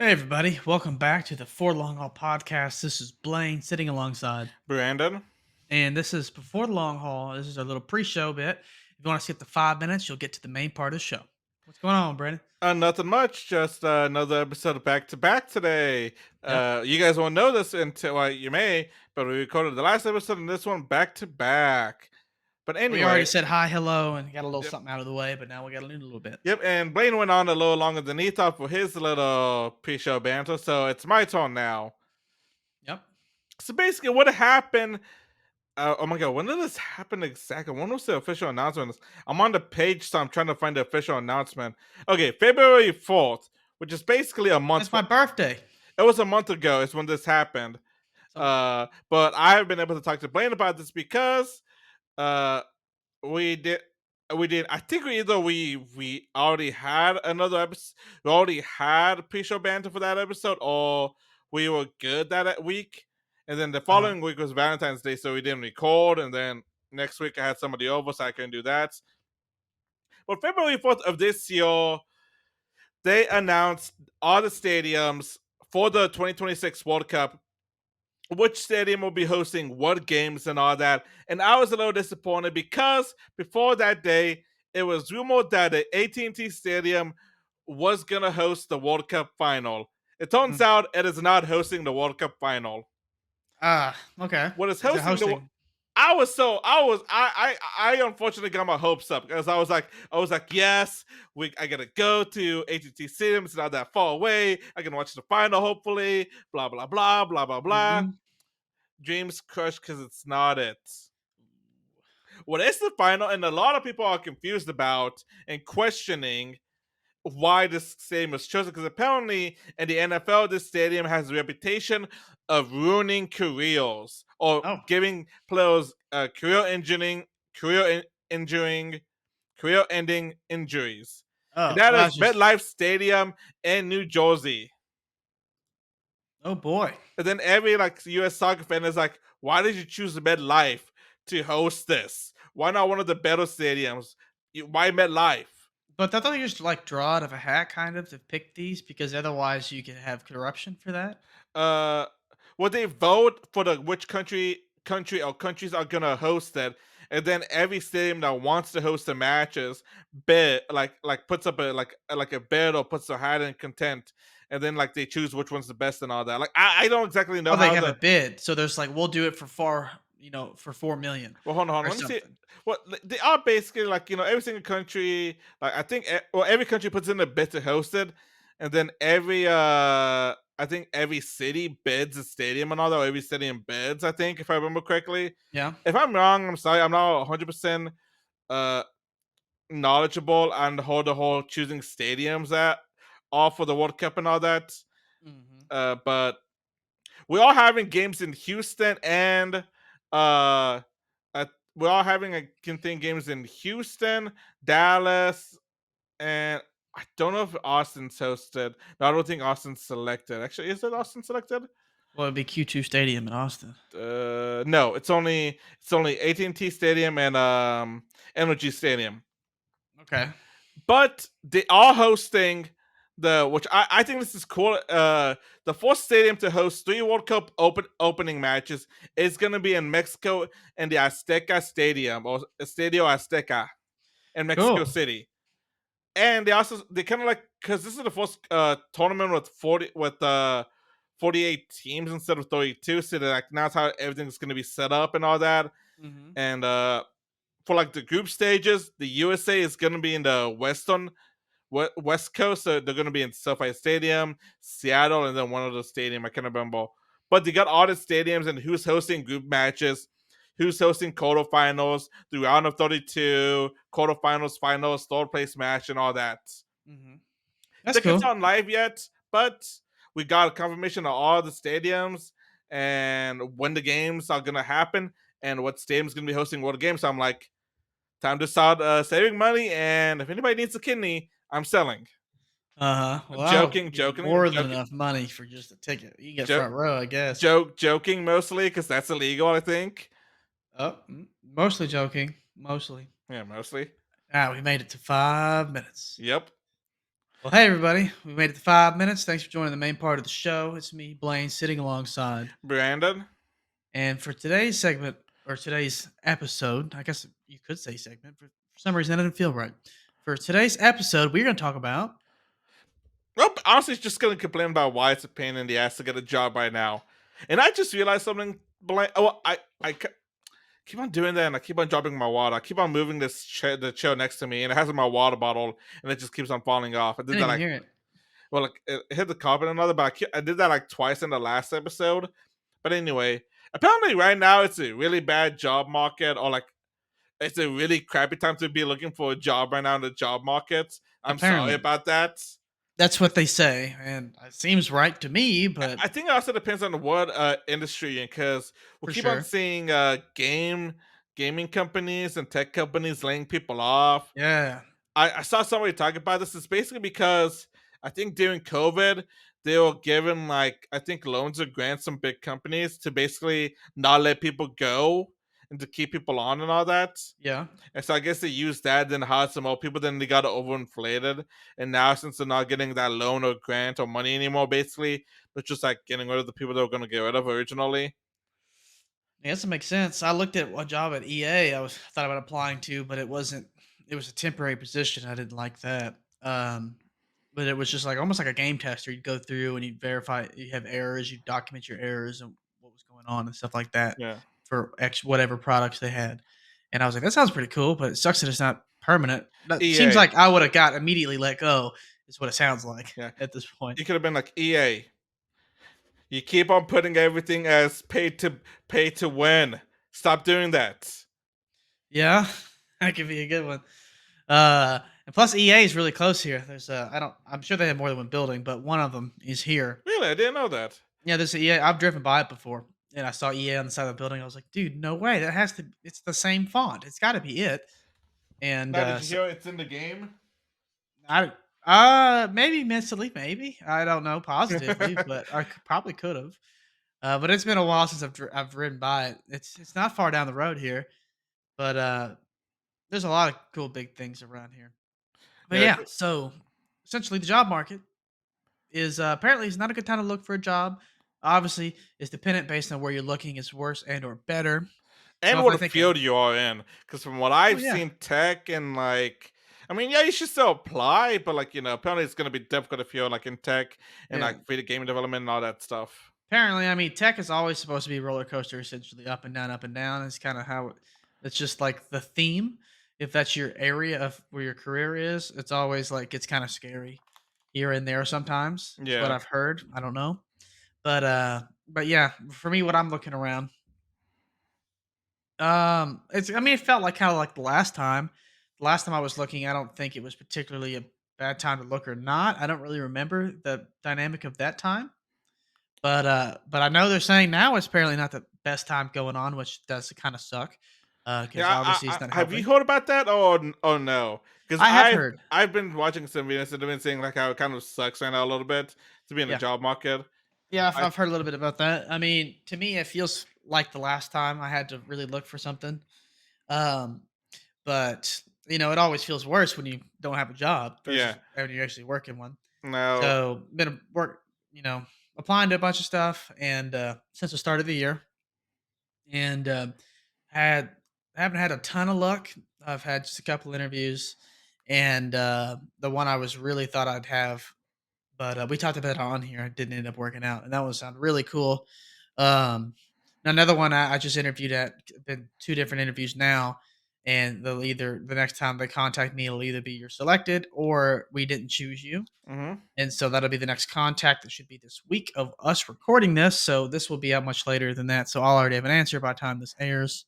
Hey everybody, welcome back to the For Long Haul podcast. This is Blaine sitting alongside, Brandon. and this is before the long haul. This is our little pre-show bit. If you want to skip the 5 minutes, you'll get to the main part of the show. What's going on, Brandon? Nothing much, just another episode of Back to Back today. Yep. You guys won't know this until you may, but we recorded the last episode and this one back to back. But We already anyway, said hi, hello, and got a little yep, something out of the way, but now we got to do a little bit. yep. And Blaine went on a little longer than he thought for his little pre-show banter, so it's my turn now. Yep. So basically, what happened? Oh my god, when did this happen exactly? When was the official announcement? I'm on the page, so I'm trying to find the official announcement. Okay, February 4th, which is basically a month. It's my birthday. It was a month ago is when this happened. So, But I have been able to talk to Blaine about this because uh we did I think we already had another episode, we already had pre-show banter for that episode, or we were good that week. And then the uh, following week was Valentine's Day, so we didn't record, and then next week I had somebody over, so I couldn't do that. But February 4th of this year, they announced all the stadiums for the 2026 World Cup, which stadium will be hosting what games and all that. And I was a little disappointed because before that day, it was rumored that the AT&T Stadium was gonna host the World Cup final. It turns mm, out it is not hosting the World Cup final. okay. What is Is it hosting the hosting? I unfortunately got my hopes up because I was like, yes, I gotta go to AT&T Stadium. It's not that far away. I can watch the final, hopefully. Blah blah blah blah blah blah. Mm-hmm. Dreams crushed because it's not it. What is the final? And a lot of people are confused about and questioning why this stadium was chosen, because apparently in the NFL, this stadium has a reputation of ruining careers or Oh, giving players injuring, career-ending injuries. And oh, that well, is that's just. MetLife Stadium in New Jersey. Oh boy. And then every U.S. soccer fan is like, "Why did you choose MetLife to host this? Why not one of the better stadiums? Why MetLife?" But don't they just like draw out of a hat, kind of, to pick these because otherwise you could have corruption for that? uh well, they vote for the which country or countries are gonna host it, and then every stadium that wants to host the matches bid, puts up a bid or puts their hat in content, and then they choose which one's the best and all that. I don't exactly know Oh, they how have a the bid. So there's like, we'll do it for for 4 million well, hold on, or let me see. something. Well, they are basically every single country, I think, every country puts in a bid to host it, and then I think every city bids a stadium and all that, or every stadium bids, I think, if I remember correctly. Yeah. If I'm wrong, I'm sorry, I'm not 100% uh knowledgeable on the whole choosing stadiums that all for the World Cup and all that. Mhm. But we are having games in Houston and uh we're all having contain games in Houston, Dallas, and I don't know if Austin's hosted. No, I don't think Austin's selected. Actually, is it Austin selected? Well, it'd be Q2 Stadium in Austin. No, it's only AT&T Stadium and Energy Stadium. Okay. But they are hosting which I think this is cool. The fourth stadium to host three World Cup opening matches is gonna be in Mexico in the Azteca Stadium, or Estadio Azteca in Mexico Cool. City. And they kind of, because this is the first tournament with 48 teams instead of 32, so that's how everything's gonna be set up and all that. Mhm. And for the group stages, the USA is gonna be in the West Coast, so they're gonna be in SoFi Stadium, Seattle, and then one other stadium I can't remember. But they got all the stadiums and who's hosting group matches, who's hosting quarterfinals, the round of 32, quarterfinals, finals, third place match, and all that. Mhm. That's Tickets cool. aren't live yet, but we got a confirmation of all the stadiums and when the games are gonna happen and what stadium's gonna be hosting what games. So I'm like, time to start saving money. And if anybody needs a kidney, I'm selling. Uh-huh. Well, I'll Joking, give you joking, more than joking, enough money for just a ticket. You get joke, front row, I guess. joking mostly because that's illegal. I think. Oh, mostly joking. Mostly. Yeah, mostly. Ah, we made it to 5 minutes. Yep. Well, hey everybody, we made it to 5 minutes. Thanks for joining the main part of the show. It's me, Blaine, sitting alongside. Brandon? And for today's segment or today's episode, I guess you could say segment, but for some reason that didn't feel right. For today's episode, we're going to talk about. Nope, honestly, just gonna complain about why it's a pain in the ass to get a job right now. And I just realized something. Oh, keep on doing that, and I keep on dropping my water. I keep on moving the chair next to me, and it has my water bottle, and it just keeps on falling off. I I did that didn't even like, hear it. well, like it hit the carpet and another, but I did that like twice in the last episode. But anyway, apparently right now it's a really bad job market, or like it's a really crappy time to be looking for a job right now in the job market. I'm sorry Apparently, about that. that's what they say. And it seems right to me, but I think it also depends on what industry, because we'll for keep on sure. seeing gaming companies and tech companies laying people off. Yeah, I saw somebody talk about this. It's basically because I think during COVID they were given like I think loans or grants from big companies to basically not let people go and to keep people on and all that. yeah. And so I guess they used that, then hired some more people, then they got it overinflated. And now since they're not getting that loan or grant or money anymore, basically, they're just like getting rid of the people they were gonna get rid of originally. I guess it makes sense. I looked at a job at EA. I was thought about applying to, but it wasn't. It was a temporary position. I didn't like that. But it was just like almost like a game tester. You'd go through and you'd verify you have errors. You document your errors and what was going on and stuff like that Yeah. for X whatever products they had. And I was like, that sounds pretty cool, but it sucks that it's not permanent. That seems EA. like I would have got immediately let go. Is what it sounds like Yeah. at this point. You could have been like EA. You keep on putting everything as pay to win. Stop doing that. Yeah, that could be a good one. And plus EA is really close here. There's I don't I'm sure they have more than one building, but one of them is here. Really? I didn't know that. Yeah, there's a EA. I've driven by it before and I saw EA on the side of the building. I was like, dude, no way. That has to it's the same font. It's got to be it. And Now did you hear it's in the game? I maybe mentally, maybe. I don't know positively, but probably could have. But it's been a while since I've ridden by it. It's not far down the road here, but there's a lot of cool big things around here. But Yeah. yeah, so essentially the job market is apparently it's not a good time to look for a job. Obviously, it's dependent based on where you're looking. It's worse and or better. So And if I what think of field you are in. Because from what oh I've yeah, seen, tech and like, I mean, yeah, you should still apply, but like, apparently it's gonna be difficult if you're like in tech and yeah. like video game development and all that stuff. Apparently, I mean, tech is always supposed to be a roller coaster, essentially up and down, up and down. It's kind of how it's just like the theme. If that's your area of where your career is, it's always like it's kind of scary here and there. Sometimes is what Yeah. I've heard. I don't know, but yeah, for me, what I'm looking around. It's I mean, it felt like kinda like the last time. The last time I was looking, I don't think it was particularly a bad time to look or not. I don't really remember the dynamic of that time, but I know they're saying now it's apparently not the best time going on, which does kinda suck, because Yeah. obviously it's not Have you helping. heard about that or no? Because I have heard. I've been watching some videos that have been saying like how it kind of sucks right now a little bit to be in the Yeah. job market. Yeah, I've I I've heard a little bit about that. I mean, to me, it feels like the last time I had to really look for something. Um But, it always feels worse when you don't have a job yeah. versus when you're actually working one. No. So, been a work, applying to a bunch of stuff and since the start of the year and had haven't had a ton of luck. I've had just a couple interviews and the one I was really thought I'd have, but we talked about it on here. It didn't end up working out, and that one sounded really cool. Um, Another one I just interviewed at, been two different interviews now, and they'll either the next time they contact me, it'll either be you're selected or we didn't choose you, Hmm. and so that'll be the next contact. That should be this week of us recording this, so this will be out much later than that. So I'll already have an answer by the time this airs,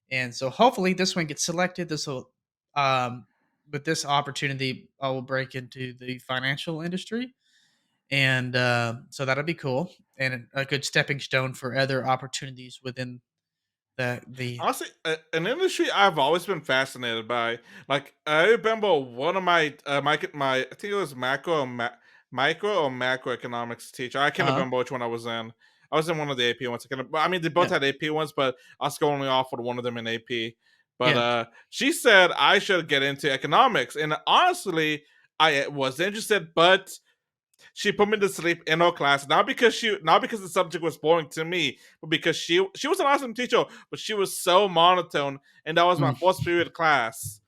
and so hopefully this one gets selected. This will, um, with this opportunity, I will break into the financial industry and so that'll be cool and a good stepping stone for other opportunities within the Honestly, an industry I've always been fascinated by. Like I remember one of my I think it was micro or macroeconomics teacher. I can't uh-huh remember which one I was in. I was in one of the AP ones. I mean, they both yeah had AP ones, but I was only offered one of them in AP. But yeah she said I should get into economics, and honestly, I was interested, but she put me to sleep in her class, not because the subject was boring to me, but because she was an awesome teacher, but she was so monotone, and that was my Mm. first period class.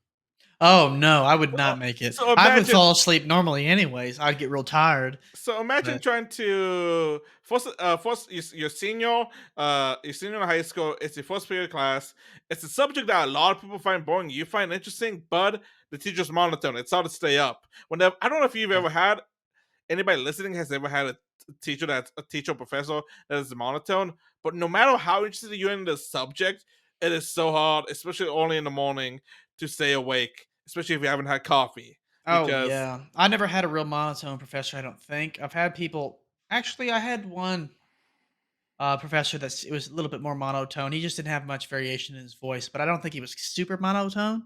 Oh, no, I would So, not make it. so I would imagine fall asleep normally anyways. I'd get real tired, So imagine but trying to first your senior in high school. It's your first period class. It's a subject that a lot of people find boring. You find interesting, but the teacher's monotone. It's hard to stay up. Whenever I don't know if you've yeah. ever had anybody listening has ever had a teacher that's a teacher or professor that is monotone. But no matter how interested you're in the subject, it is so hard, especially early in the morning, to stay awake, especially if you haven't had coffee. Oh, Because yeah. I never had a real monotone professor, I don't think. I've had people actually, I had one, professor that's it was a little bit more monotone. He just didn't have much variation in his voice, but I don't think he was super monotone.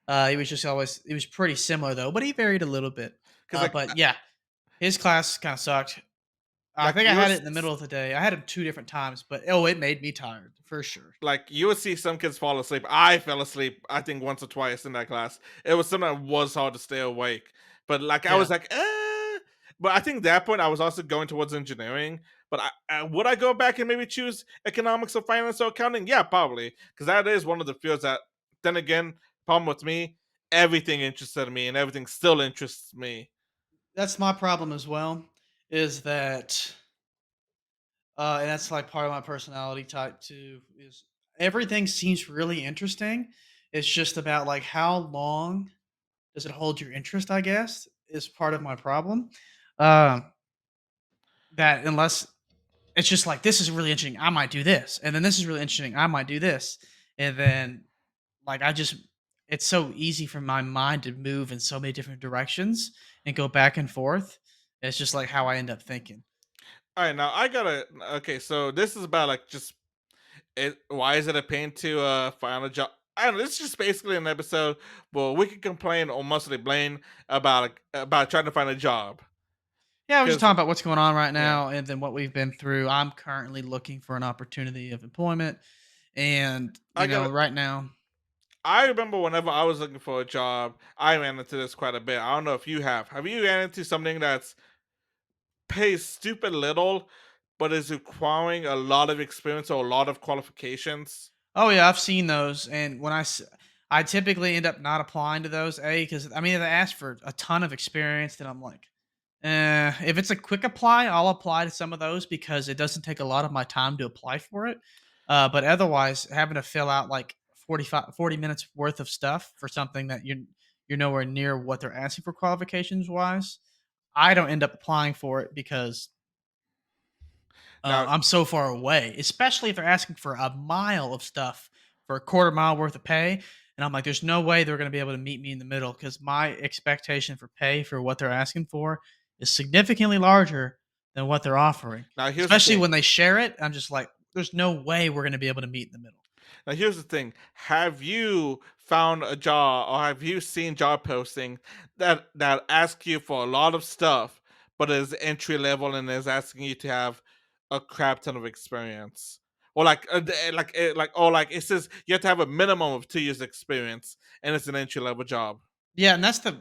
He was just always he was pretty similar though, but he varied a little bit. because like But yeah, his class kinda sucked. I like think I you had it in the middle of the day. I had him 2 different times, but, oh, it made me tired for sure. you would see some kids fall asleep. I fell asleep, I think once or twice in that class. It was something that was hard to stay awake. But like I was Yeah. like, eh. But I think at that point I was also going towards engineering. But would I go back and maybe choose economics or finance or accounting? Yeah, probably, because that is one of the fields that. Then again, problem with me, everything interested me, and everything still interests me. That's my problem as well, is that and that's like part of my personality type too, is everything seems really interesting. It's just about like how long does it hold your interest, I guess, is part of my problem. Um, that unless it's just like this is really interesting, I might do this, and then this is really interesting, I might do this, and then like I just it's so easy for my mind to move in so many different directions and go back and forth. It's just like how I end up thinking. All right, now I gotta. Okay, so this is about like just why is it a pain to find a job? I don't know. This is just basically an episode where we can complain or mostly blame about trying to find a job. Yeah, we're just Because talking about what's going on right yeah, now and then what we've been through. I'm currently looking for an opportunity of employment. And, I got. right now, I remember whenever I was looking for a job, I ran into this quite a bit. I don't know if you have. Have you ran into something that's pays stupid little, but is requiring a lot of experience or a lot of qualifications? oh yeah, I've seen those. And I typically end up not applying to those, because I mean, if they ask for a ton of experience, then I'm like, if it's a quick apply, I'll apply to some of those because it doesn't take a lot of my time to apply for it. But otherwise, having to fill out like 40 minutes worth of stuff for something that you're nowhere near what they're asking for qualifications wise, I don't end up applying for it because Now, I'm so far away, especially if they're asking for a mile of stuff for a quarter mile worth of pay. And I'm like, there's no way they're going to be able to meet me in the middle because my expectation for pay for what they're asking for is significantly larger than what they're offering. now here's the Especially thing. when they share it, I'm just like, there's no way we're going to be able to meet in the middle. Now, here's the thing. Have you found a job or have you seen job posting that ask you for a lot of stuff, but is entry level and is asking you to have a crap ton of experience? Or like it says you have to have a minimum of 2 years experience and it's an entry level job. Yeah, and that's a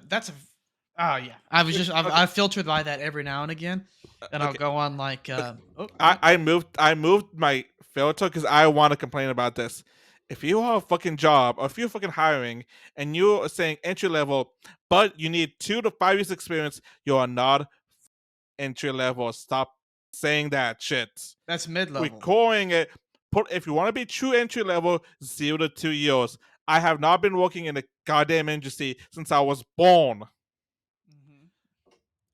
oh yeah. I was just Okay, I've filtered by that every now and again, and I'll okay. go on like Okay. oh I, what? I moved I moved my filter because I want to complain about this. If you have a fucking job or if you're fucking hiring and you're saying entry level, but you need 2 to 5 years experience, you are not entry level. Stop saying that shit. That's mid We're level. calling it put if you want to be true entry level, 0 to 2 years. I have not been working in the goddamn industry since I was born.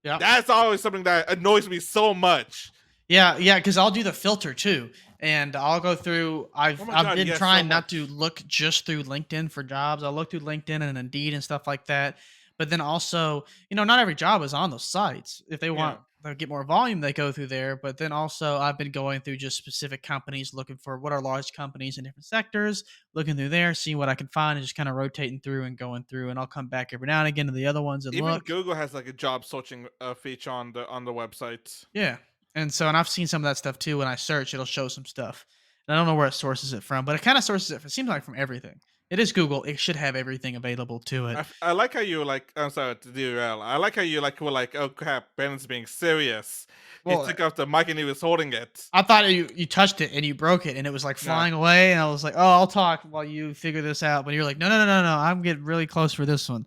Yeah. That's always something that annoys me so much. Yeah, yeah, because I'll do the filter too, and I'll go through. Oh my I've god, been yes, so trying not much. to look just through LinkedIn for jobs. I'll look through LinkedIn and Indeed and stuff like that. But then also, not every job is on those sites. If they want Yeah. to get more volume, they go through there. But then also, I've been going through just specific companies, looking for what are large companies in different sectors, looking through there, seeing what I can find, and just kind of rotating through and going through. And I'll come back every now and again to the other ones and Even look. Google has like a job searching feature on the website. Yeah. And I've seen some of that stuff too. When I search, it'll show some stuff. And I don't know where it sources it from, but it kind of sources it. It seems like from everything. It is Google. It should have everything available to it. I like how you like. I'm sorry to derail. I like how you like were like, oh crap, Ben's being serious. He Well, took off the mic and he was holding it. I thought you touched it and you broke it and it was like Nah. flying away and I was like, "Oh, I'll talk while you figure this out." But you're like, "No, no, no, no, no. I'm getting really close for this one."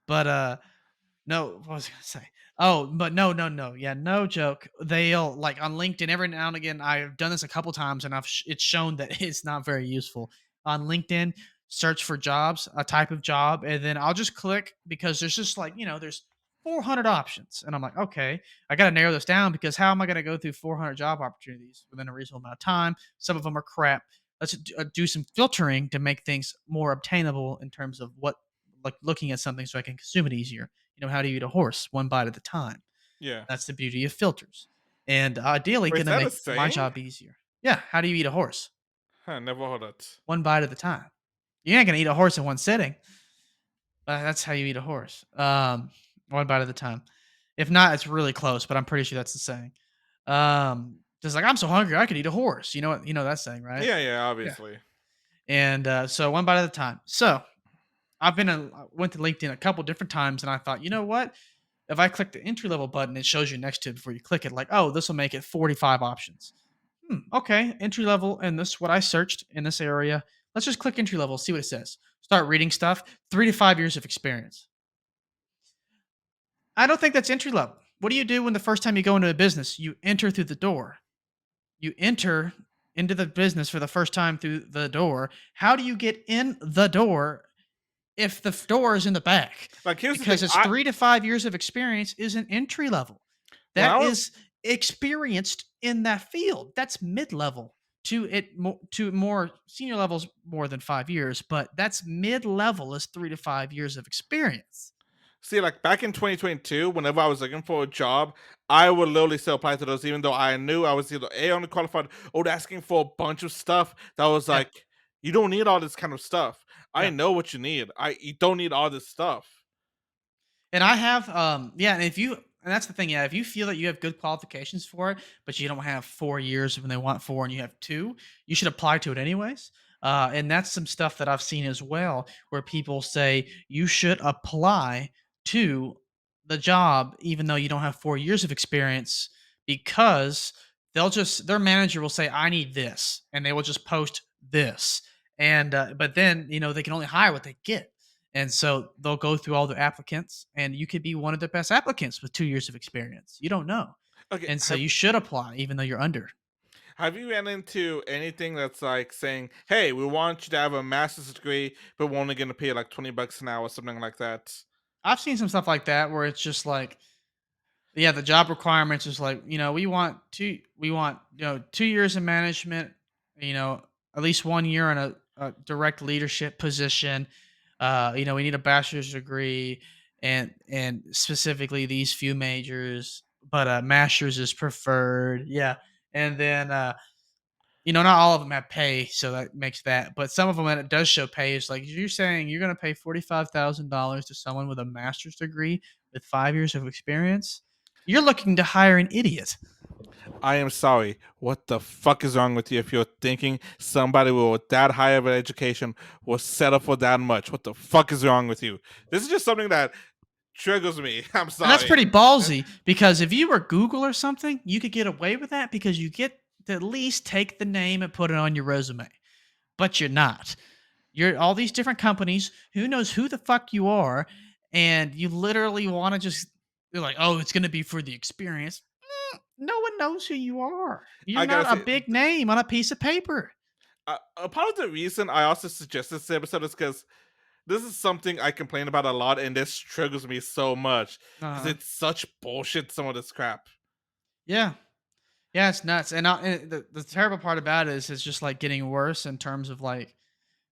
But no, what was I gonna say? Oh, but no, no, no. Yeah, no joke. They'll like on LinkedIn every now and again. I've done this a couple times, and it's shown that it's not very useful. On LinkedIn, search for jobs, a type of job, and then I'll just click because there's just like there's 400 options, and I'm like, okay, I got to narrow this down because how am I going to go through 400 job opportunities within a reasonable amount of time? Some of them are crap. Let's do some filtering to make things more obtainable in terms of what like looking at something so I can consume it easier. How do you eat a horse? One bite at a time. Yeah. That's the beauty of filters. And ideally Wait, is gonna that a make my saying? job easier. Yeah, how do you eat a horse? Huh, never heard it. One bite at a time. You ain't gonna eat a horse in one sitting, but that's how you eat a horse. One bite at a time. If not, it's really close, but I'm pretty sure that's the saying. Just like I'm so hungry, I could eat a horse. You know that saying, right? Yeah, yeah, Yeah. obviously. And so one bite at a time. So I went to LinkedIn a couple different times, and I thought, you know what? If I click the entry level button, it shows you next to it before you click it, like, oh, this will make it 45 options. Okay, entry level, and this is what I searched in this area. Let's just click entry level, see what it says. Start reading stuff. 3 to 5 years of experience. I don't think that's entry level. What do you do when the first time you go into a business? You enter through the door. You enter into the business for the first time through the door. How do you get in the door if the door is in the back? Like, here's the thing. Because it's 3 to 5 years of experience isn't entry level. When I That was is experienced in that field. That's mid level to more senior levels more than 5 years, but that's mid level is 3 to 5 years of experience. See, like back in 2022, whenever I was looking for a job, I would literally still apply to those, even though I knew I was either A, only qualified, or asking for a bunch of stuff that was Yeah, like, you don't need all this kind of stuff. I yeah. know what you need. You don't need all this stuff. And I have, yeah, and if you, and that's the thing, yeah, if you feel that you have good qualifications for it, but you don't have 4 years when they want four and you have two, you should apply to it anyways. And that's some stuff that I've seen as well, where people say you should apply to the job even though you don't have 4 years of experience because their manager will say, I need this, and they will just post this. And, but then, they can only hire what they get. And so they'll go through all the applicants, and you could be one of the best applicants with 2 years of experience. You don't know. Okay, And so you should apply even though you're under. have you ran into anything that's like saying, "Hey, we want you to have a master's degree, but we're only going to pay you like $20 an hour," something like that? I've seen some stuff like that where it's just like, yeah, the job requirements is like, we want, 2 years in management, you know, at least 1 year in a direct leadership position. We need a bachelor's degree and specifically these few majors, but a master's is preferred. Yeah. And then not all of them have pay, so that makes that. But some of them, when it does show pay, is like you're saying you're going to pay $45,000 to someone with a master's degree with 5 years of experience. You're looking to hire an idiot. I am sorry. What the fuck is wrong with you if you're thinking somebody with that high of an education will settle for that much? What the fuck is wrong with you? This is just something that triggers me. I'm And that's sorry. pretty ballsy because if you were Google or something, you could get away with that because you get to at least take the name and put it on your resume. But you're not. You're all these different companies. Who knows who the fuck you are? And you literally want to just, you're like, oh, it's going to be for the experience. No one knows who you are. You're I gotta not a say, big name on a piece of paper. a part of the reason I also suggest this episode is because this is something I complain about a lot, and this triggers me so much because Uh, it's such bullshit. Some of this crap. yeah. Yeah, it's nuts. And the terrible part about it is it's just like getting worse in terms of like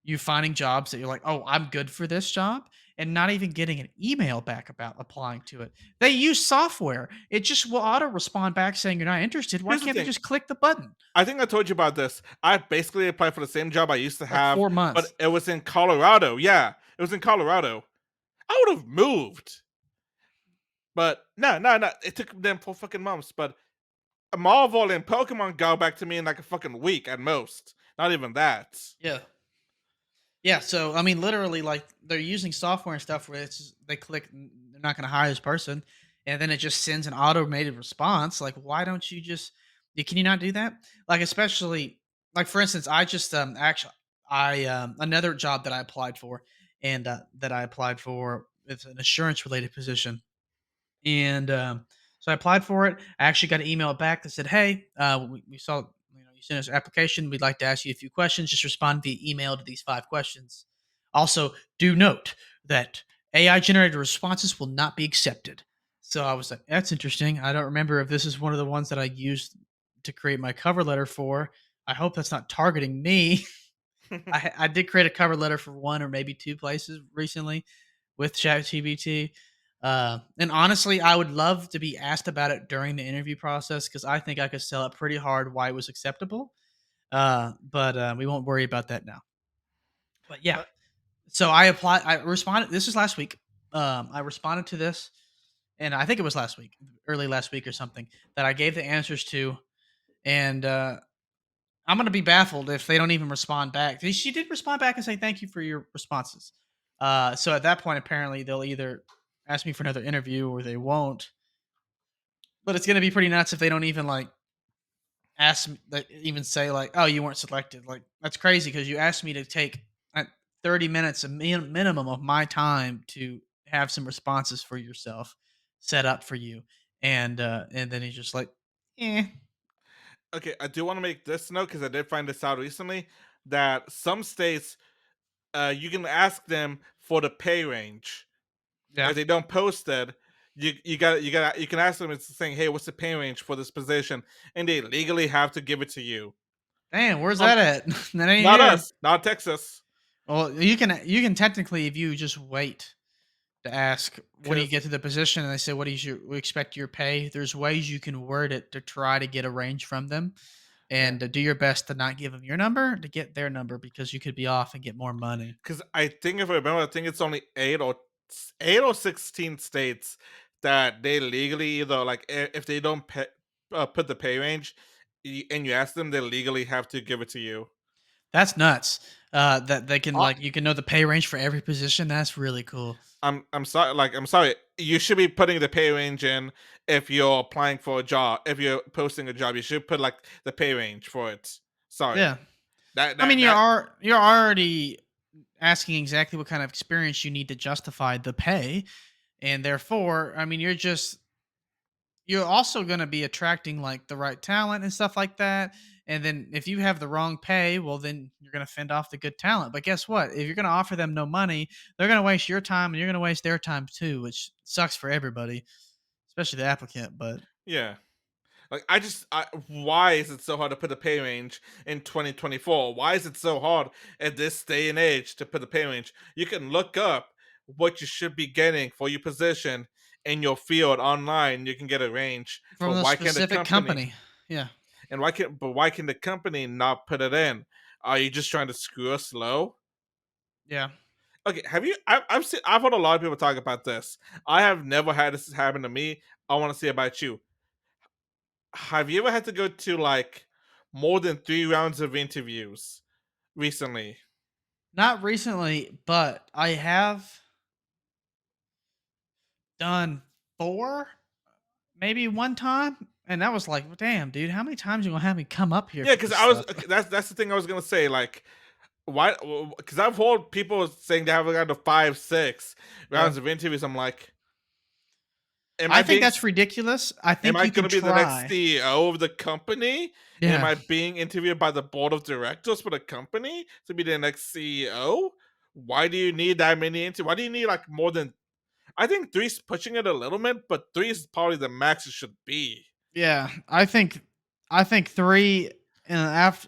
you finding jobs that you're like, oh, I'm good for this job, and not even getting an email back about applying to it. They use software. It just will auto respond back saying you're not interested. Why Here's the can't they thing. just click the button? I think I told you about this. I basically applied for the same job I used to Like have, 4 months. but it was in Colorado. Yeah, it was in Colorado. I would have moved. But no, no, no. It took them 4 fucking months. But Marvel and Pokemon got back to me in like a fucking week at most. Not even that. Yeah. Yeah, so I mean, literally, like they're using software and stuff where they click, they're not going to hire this person, and then it just sends an automated response. Like, why don't you just? Can you not do that? Like, especially like for instance, I just actually I another job that I applied for, and that I applied for, it's an assurance related position. And so I applied for it. I actually got an email back that said, "Hey, we saw you sent us your application. We'd like to ask you a few questions. Just respond via email to these 5 questions. Also, do note that AI generated responses will not be accepted." So I was like, "That's interesting. I don't remember if this is one of the ones that I used to create my cover letter for. I hope that's not targeting me." I did create a cover letter for one or maybe two places recently with ChatGPT. And honestly, I would love to be asked about it during the interview process because I think I could sell it pretty hard why it was acceptable. But we won't worry about that now. But yeah, Uh, so I applied. I responded. This is last week. I responded to this, and I think it was last week, early last week or something, that I gave the answers to, and I'm gonna be baffled if they don't even respond back. She did respond back and say thank you for your responses. So at that point, apparently they'll either ask me for another interview or they won't. But it's gonna be pretty nuts if they don't even like ask me, like, even say like, "Oh, you weren't selected." Like that's crazy because you asked me to take 30 minutes a minimum of my time to have some responses for yourself set up for you, and then he's just like, "Eh, okay, I do want to make this note because I did find this out recently that some states, you can ask them for the pay range. yeah, If they don't post it, you can ask them. It's saying, "Hey, what's the pay range for this position?" And they legally have to give it to you. damn, where's Um, that at?" That ain't Not here. us, not Texas, Well, you can technically if you just wait to ask when you because get to the position and they say what is your we expect your pay. There's ways you can word it to try to get a range from them yeah, and to do your best to not give them your number to get their number because you could be off and get more money. because I think if I remember, I think it's only 8 or 16 states that they legally either like if they don't put the pay range, and you ask them, they legally have to give it to you. That's nuts. That they can like you can know the pay range for every position. That's really cool. I'm sorry, like I'm sorry. You should be putting the pay range in if you're applying for a job. If you're posting a job, you should put like the pay range for it. Sorry. Yeah. That I mean, that that you're already asking exactly what kind of experience you need to justify the pay, and therefore, I mean, you're also going to be attracting like the right talent and stuff like that. And then if you have the wrong pay, well, then you're going to fend off the good talent. But guess what? If you're going to offer them no money, they're going to waste your time and you're going to waste their time too, which sucks for everybody, especially the applicant. But yeah. Like why is it so hard to put a pay range in 2024? Why is it so hard at this day and age to put a pay range? You can look up what you should be getting for your position in your field online. You can get a range, from but the why can't the specific company? company, yeah, And why can the company not put it in? Are you just trying to screw us low? yeah, Okay, have you? I've heard a lot of people talk about this. I have never had this happen to me. I want to see about you. Have you ever had to go to like more than 3 rounds of interviews recently? not recently, but I have done 4, maybe one time. And that was like, damn, dude, how many times you gonna have me come up here Yeah, for because this I was. stuff? That's the thing I was gonna say. Like, why? Because I've heard people saying they haven't got to 5, 6 rounds Yeah. of interviews. I'm like, am I I think being that's ridiculous. I Am think I you can gonna be the next try. CEO of the company? Am Yeah. I being interviewed by the board of directors for the company to be the next CEO? Why do you need that many Why do you need like more than? I think three's pushing it a little bit, but three is probably the max it should be. Yeah. I think 3 and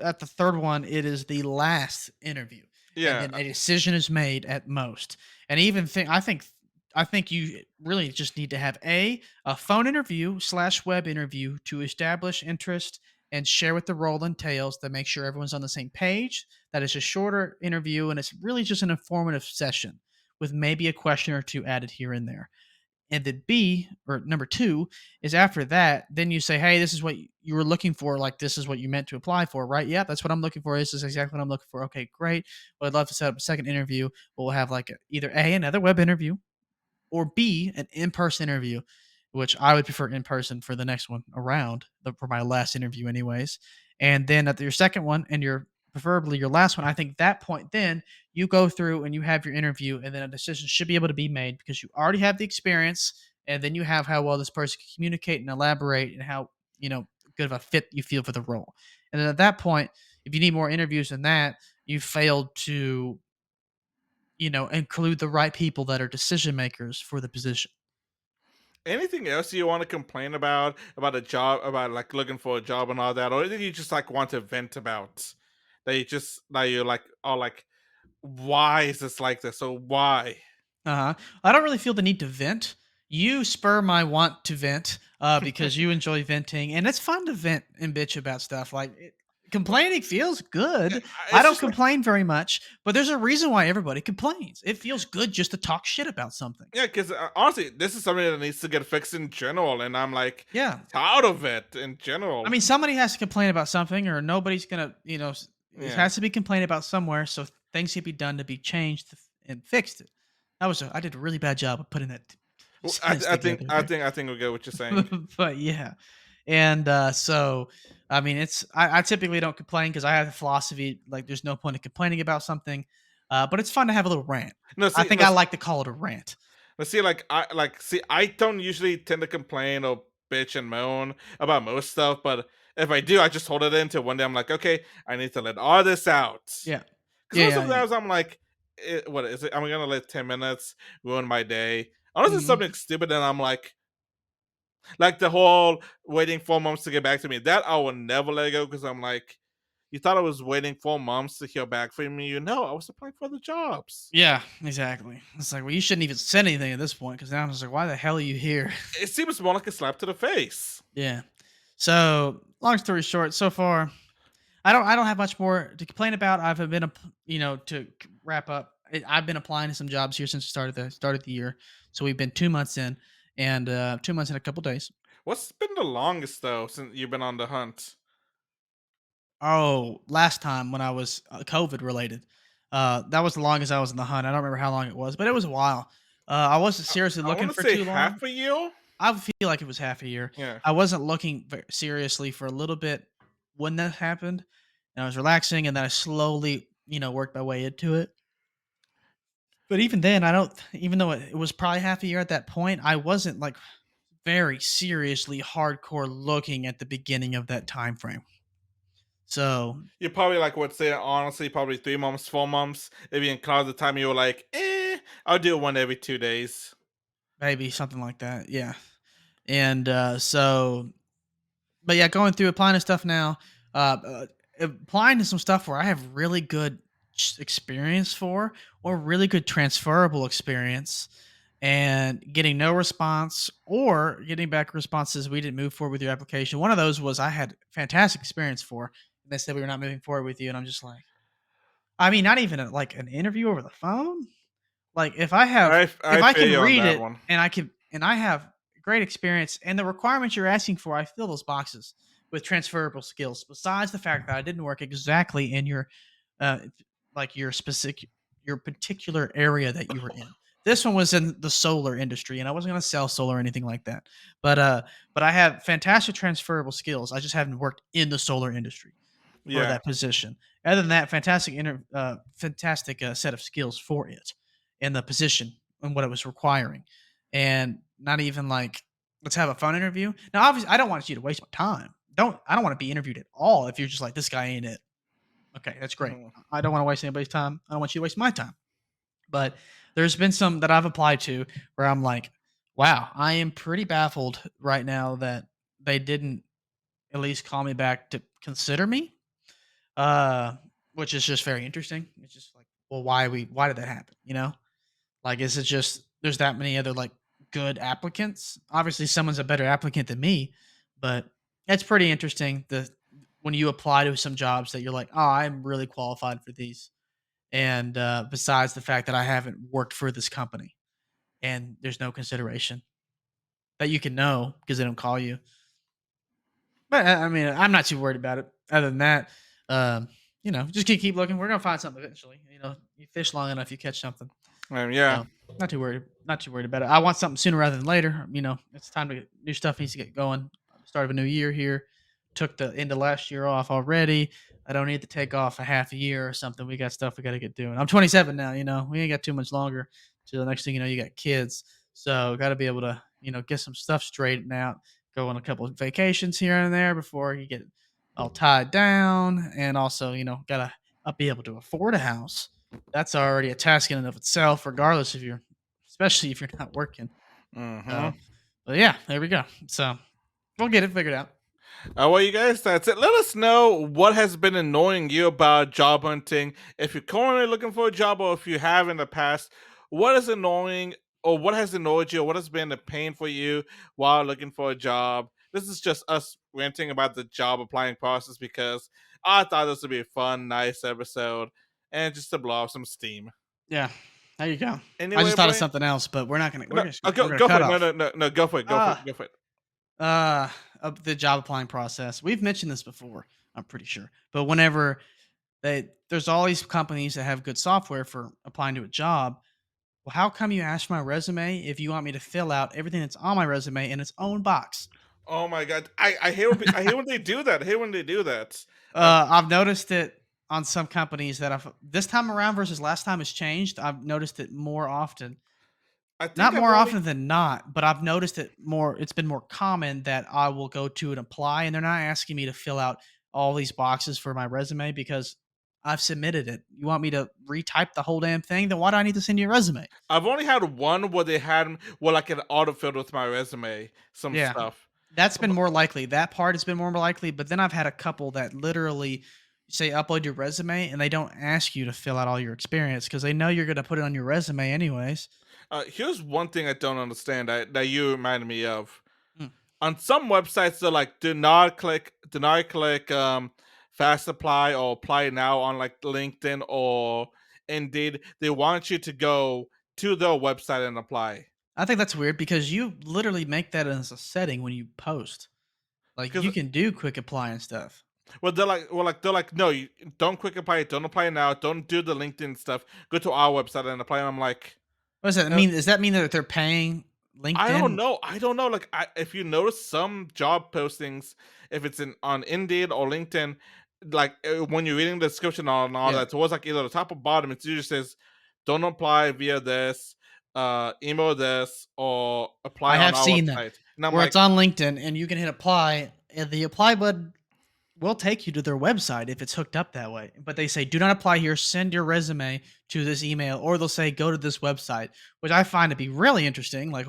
at the third one it is the last interview. And Yeah, then a decision is made at most. And even think I think you really just need to have a phone interview slash web interview to establish interest and share what the role entails to make sure everyone's on the same page. That is a shorter interview and it's really just an informative session with maybe a question or two added here and there. And then B, or number 2, is after that, then you say, "Hey, this is what you were looking for, like, this is what you meant to apply for, right? Yeah, that's what I'm looking for. This is exactly what I'm looking for. Okay, great. Well, I'd love to set up a second interview. We'll have, like, either A, another web interview, or B, an in-person interview, which I would prefer in person for the next one around, for my last interview anyways. And then at your second one and your preferably your last one, I think that point then you go through and you have your interview and then a decision should be able to be made because you already have the experience and then you have how well this person can communicate and elaborate and how, good of a fit you feel for the role. And then at that point, if you need more interviews than that, you failed to, include the right people that are decision makers for the position. Anything else you want to complain about a job, about like looking for a job and all that, or anything you just like want to vent about that you're like, oh, like, why is this like this? So why? Uh-huh. I don't really feel the need to vent. You spur my want to vent because you enjoy venting, and it's fun to vent and bitch about stuff. Complaining feels Yeah, good. I it's don't just like, complain very much, but there's a reason why everybody complains. It feels good just to talk shit about something. yeah, because honestly, this is something that needs to get fixed in general, and I'm like Yeah. tired of it in I general. mean, somebody has to complain about something, or nobody's gonna, it Yeah. has to be complained about somewhere. So things can be done to be changed and fixed. I did a really bad job of putting that Well, sentence together there. I think we get what you're saying. But yeah. And so I mean I typically don't complain because I have the philosophy like there's no point in complaining about something. But it's fun to have a little rant. No, I see, think no, I like to call it a rant. Let's see, I don't usually tend to complain or bitch and moan about most stuff, but if I do, I just hold it in until one day I'm like, okay, I need to let all this out. Yeah. Because Yeah, most yeah, of the yeah. times I'm like, what is it? I'm gonna let 10 minutes ruin my day. Unless it's Mhm. something stupid, and I'm like the whole waiting 4 months to get back to me. That I will never let go because I'm like, you thought I was waiting 4 months to hear back from me. You know, I was applying for the jobs. Yeah, exactly. It's like, well, you shouldn't even said anything at this point because now I'm just like, why the hell are you here? It seems more like a slap to the face. Yeah. So long story short, so far I don't have much more to complain about. I've been, to wrap up. I've been applying to some jobs here since the start of the year. So we've been 2 months in, and 2 months in a couple days. What's been the longest though since you've been on the hunt? Oh, last time when I was COVID related, that was the longest I was in the hunt. I don't remember how long it was, but it was a while. I wasn't seriously I looking want to for say too long. half a year. I feel like it was half a year. Yeah, I wasn't looking seriously for a little bit when that happened, and I was relaxing, and then I slowly, worked my way into it. But even then, I don't even though it was probably half a year at that point, I wasn't, like, very seriously hardcore looking at the beginning of that time frame. So, you probably like would say honestly probably 3 months, 4 months. If you include the time you were like, I'll do one every 2 days. maybe something like that, yeah. And, but yeah, going through applying to stuff now, applying to some stuff where I have really good experience for, or really good transferable experience, and getting no response or getting back responses we didn't move forward with your application. One of those was I had fantastic experience for. And they said we were not moving forward with you, and I'm just like, I mean, not even like an interview over the phone. Like, if I I feel can you on read that it one. and I have great experience and the requirements you're asking for, I fill those boxes with transferable skills. Besides the fact that I didn't work exactly in uh, your specific, your particular area that you were in. This one was in the solar industry, and I wasn't going to sell solar or anything like that. But uh, but I have fantastic transferable skills. I just haven't worked in the solar industry for Yeah, that position. Other than that, fantastic set of skills for it and the position and what it was requiring, and not even like let's have a phone interview. Now, obviously, I don't want you to waste my time. I don't want to be interviewed at all if you're just like this guy ain't it. Okay, that's great. mhm. I don't want to waste anybody's time. I don't want you to waste my time. But there's been some that I've applied to where I'm like, wow, I am pretty baffled right now that they didn't at least call me back to consider me, uh, which is just very interesting. It's just like, well, why did that happen? Like, is it just there's that many other like good applicants? Obviously, someone's a better applicant than me, but it's pretty interesting the when you apply to some jobs that you're like, oh, I'm really qualified for these, and besides the fact that I haven't worked for this company, and there's no consideration. that you can know because they don't call you. But I mean, I'm not too worried about it. Other than that, um, just keep looking. We're gonna find something eventually. You fish long enough, you catch something. Yeah. So not too worried about it. I want something sooner rather than later. It's time to get new stuff needs to get going. Start of a new year here. Took the end of last year off already. I don't need to take off a half a year or something. We got stuff we got to get doing. I'm 27 now. We ain't got too much longer. To the next thing you know, you got kids. So got to be able to get some stuff straightened out. Go on a couple of vacations here and there before you get all tied down, and also gotta be able to afford a house. That's already a task in and of itself, regardless if you're especially if you're not working. Mm-hmm. So, but yeah, there we go. So we'll get it figured out. Well, you guys, that's it. Let us know what has been annoying you about job hunting. If you're currently looking for a job, or if you have in the past, what is annoying, or what has annoyed you, or what has been a pain for you while looking for a job? This is just us ranting about the job applying process because I thought this would be a fun, nice episode and just to blow off some steam. Yeah, there you go. I Anyway, just thought of Blaine, something else, but we're not gonna we're no, just go we're gonna go for cut it. No, off. no, no, no, go for it. Go for it. Ah, Go for it. uh, the job applying process. We've mentioned this before. I'm pretty sure, but whenever there's all these companies that have good software for applying to a job. Well, how come you ask for my resume if you want me to fill out everything that's on my resume in its own box? Oh my god, I hate when they do that. I hate when they do that. Um, I've noticed it on some companies that I've this time around versus last time has changed. I've noticed it more often. I Not think I've more only often than not, but I've noticed it more. It's been more common that I will go to and apply, and they're not asking me to fill out all these boxes for my resume because I've submitted it. You want me to retype the whole damn thing? Then why do I need to send you a resume? I've only had one where they had well like an autofilled with my resume some Yeah. stuff. That's been But more likely. That part has been more likely, but then I've had a couple that literally say upload your resume and they don't ask you to fill out all your experience because they know you're going to put it on your resume anyways. here's one thing I don't understand that you reminded me of. Mm. On some websites, they're like, do not click fast apply or apply now on like LinkedIn or Indeed. They want you to go to their website and apply. I think that's weird because you literally make that as a setting when you post. Like Because you can do quick apply and stuff. they're like, no, you don't quick apply, don't apply now, don't do the LinkedIn stuff. Go to our website and apply. And I'm like, What does that uh, mean? Does that mean that they're paying I don't LinkedIn? know. I don't know. Like, if you notice some job postings, if it's in on Indeed or LinkedIn, like when you're reading the description and all Yeah. that, towards like either the top or bottom, it usually says, "Don't apply via this, email this, or apply I on have our seen that website." And I'm where like, it's on LinkedIn and you can hit apply and the apply button will take you to their website if it's hooked up that way. But they say, do not apply here. Send your resume to this email, or they'll say, go to this website, which I find to be really interesting. Like,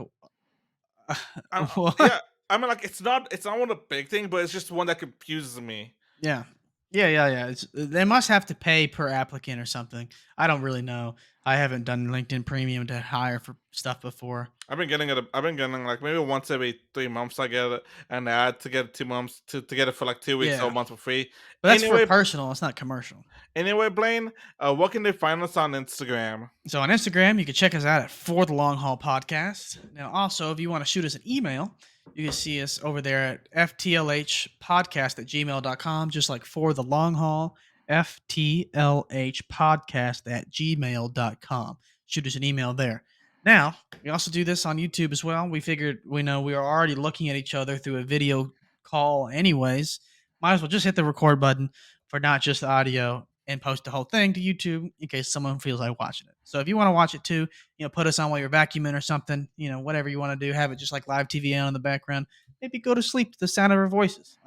what? yeah. I mean, like, it's not one of the big thing, but it's just one that confuses me. Yeah. Yeah. They must have to pay per applicant or something. I don't really know. I haven't done LinkedIn Premium to hire for stuff before. I've been getting like maybe once every 3 months. I get an ad to get 2 months to get it for like 2 weeks or a Yeah. month for free. But that's for Anyway, personal, it's not commercial. Blaine, what can they find us on Instagram? So on Instagram, you can check us out at For the Long Haul Podcast. Now, also, if you want to shoot us an email, you can see us over there at ftlhpodcast at gmail.com, just like For the Long Haul, ftlhpodcast at gmail.com. Shoot us an email there. Now, we also do this on YouTube as well. We figured we know we are already looking at each other through a video call, anyways. Might as well just hit the record button for not just the audio and post the whole thing to YouTube in case someone feels like watching it. So if you want to watch it too, put us on while you're vacuuming or something, whatever you want to do, have it just like live TV on in the background. Maybe go to sleep to the sound of our voices,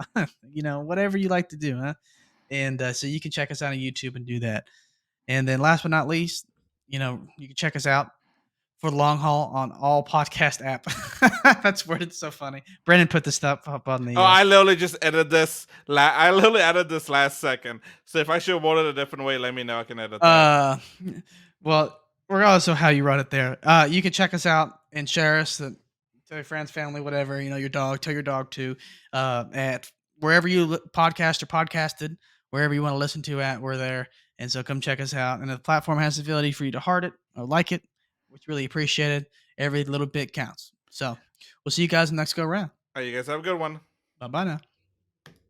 whatever you like to do, huh? And so you can check us out on YouTube and do that. And then last but not least, you can check us out for the long haul on all podcast app. That's where it's so funny. Brendan put this stuff up on Oh, the I literally just edited this. I literally added this last second. So if I should have worded it a different way, let me know. I can edit that. Well, regardless of how you run it there, you can check us out and share us. Tell your friends, family, whatever. Your dog. Tell your dog to at wherever you podcast or podcasted, wherever you want to listen to at. We're there, and so come check us out. And the platform has the ability for you to heart it or like it, which really appreciated. Every little bit counts. So We'll see you guys next go round. All right, you guys have a good one. Bye bye now.